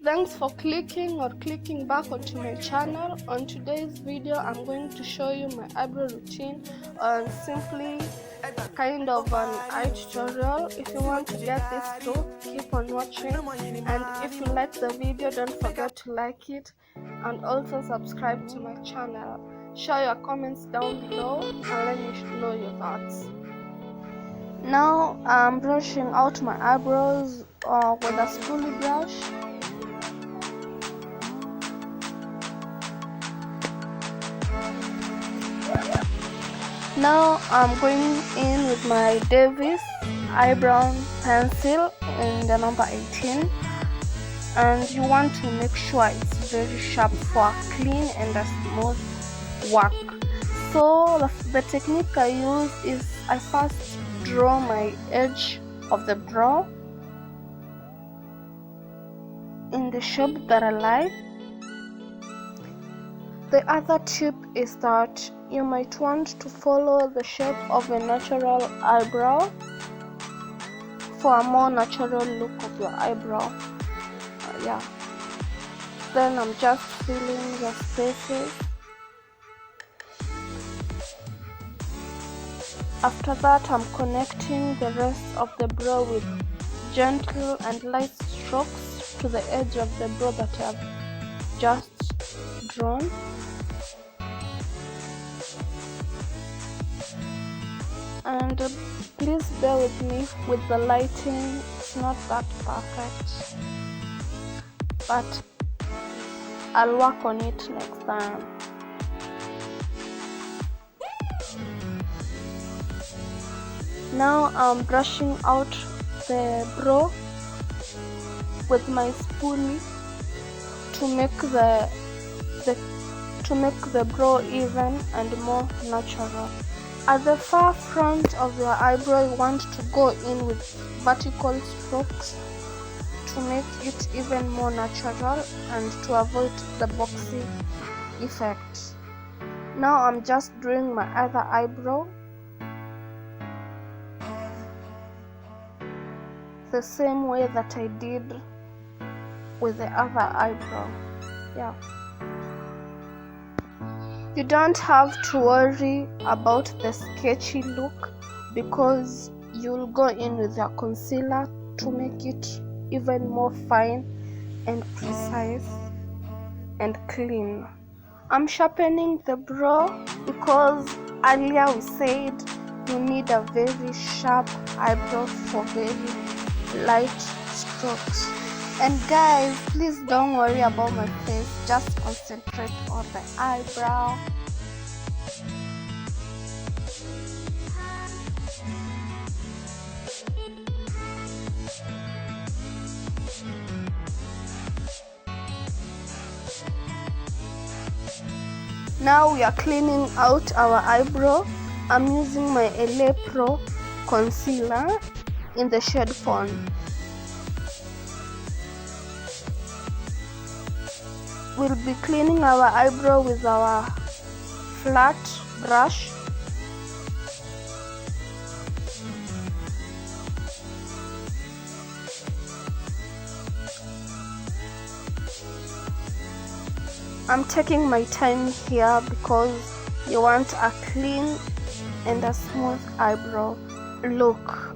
Thanks for clicking back onto my channel. On today's video, I'm going to show you my eyebrow routine and simply kind of an eye tutorial. If you want to get this too, keep on watching, and if you like the video, don't forget to like it and also subscribe to my channel. Share your comments down below and let me know your thoughts. Now I'm brushing out my eyebrows with a spoolie brush. Now I'm going in with my Davis eyebrow pencil in the number 18, and you want to make sure it's very sharp for a clean and a smooth work. So the technique I use is I first draw my edge of the brow in the shape that I like. The other tip is that you might want to follow the shape of a natural eyebrow for a more natural look of your eyebrow. Then I'm just filling the spaces. After that, I'm connecting the rest of the brow with gentle and light strokes to the edge of the brow that I have just drawn. And please bear with me with the lighting, it's not that perfect, but I'll work on it next time. Now I'm brushing out the brow with my spoolie to make the brow even and more natural. At the far front of your eyebrow, you want to go in with vertical strokes to make it even more natural and to avoid the boxy effect. Now I'm just doing my other eyebrow the same way that I did with the other eyebrow. You don't have to worry about the sketchy look because you'll go in with your concealer to make it even more fine and precise and clean. I'm sharpening the brow because earlier we said you need a very sharp eyebrow for very light strokes. And guys, please don't worry about my face, just concentrate on the eyebrow. Now we are cleaning out our eyebrow. I'm using my Eyebrow concealer in the shade Fawn. We'll be cleaning our eyebrow with our flat brush. I'm taking my time here because you want a clean and a smooth eyebrow look.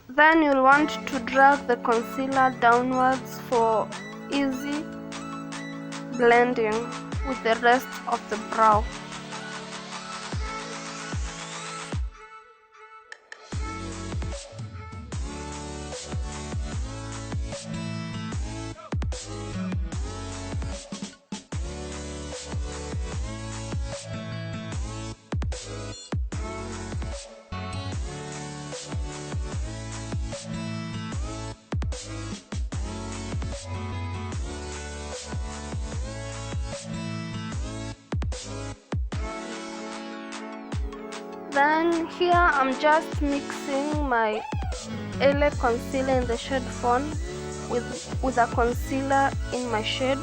Then you'll want to drag the concealer downwards for easy blending with the rest of the brow. Then here I'm just mixing my Eyebrow concealer in the shade Fawn with a concealer in my shade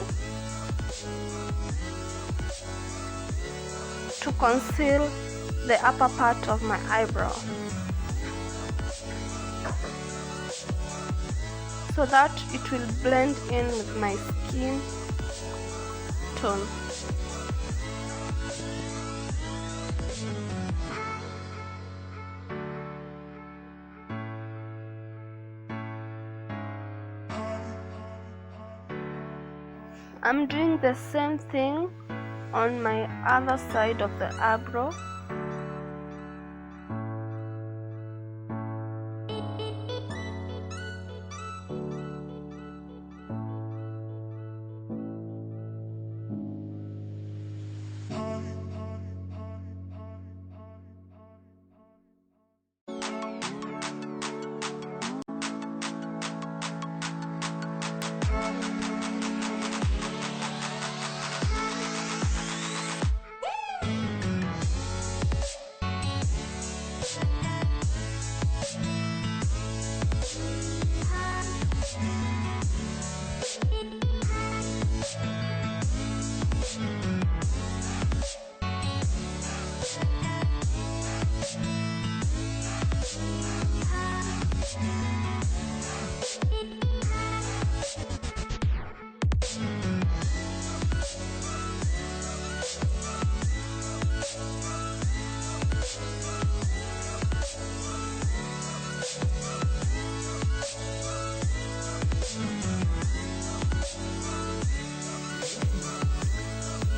to conceal the upper part of my eyebrow, so that it will blend in with my skin tone. I'm doing the same thing on my other side of the eyebrow.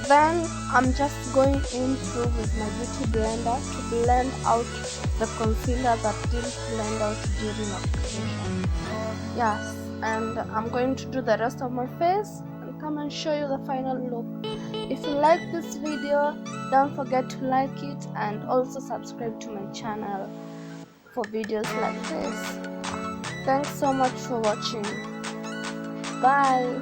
Then I'm just going in through with my beauty blender to blend out the concealer that didn't blend out during application. Yes, and I'm going to do the rest of my face and come and show you the final look. If you like this video, don't forget to like it and also subscribe to my channel for videos like this. Thanks so much for watching. Bye.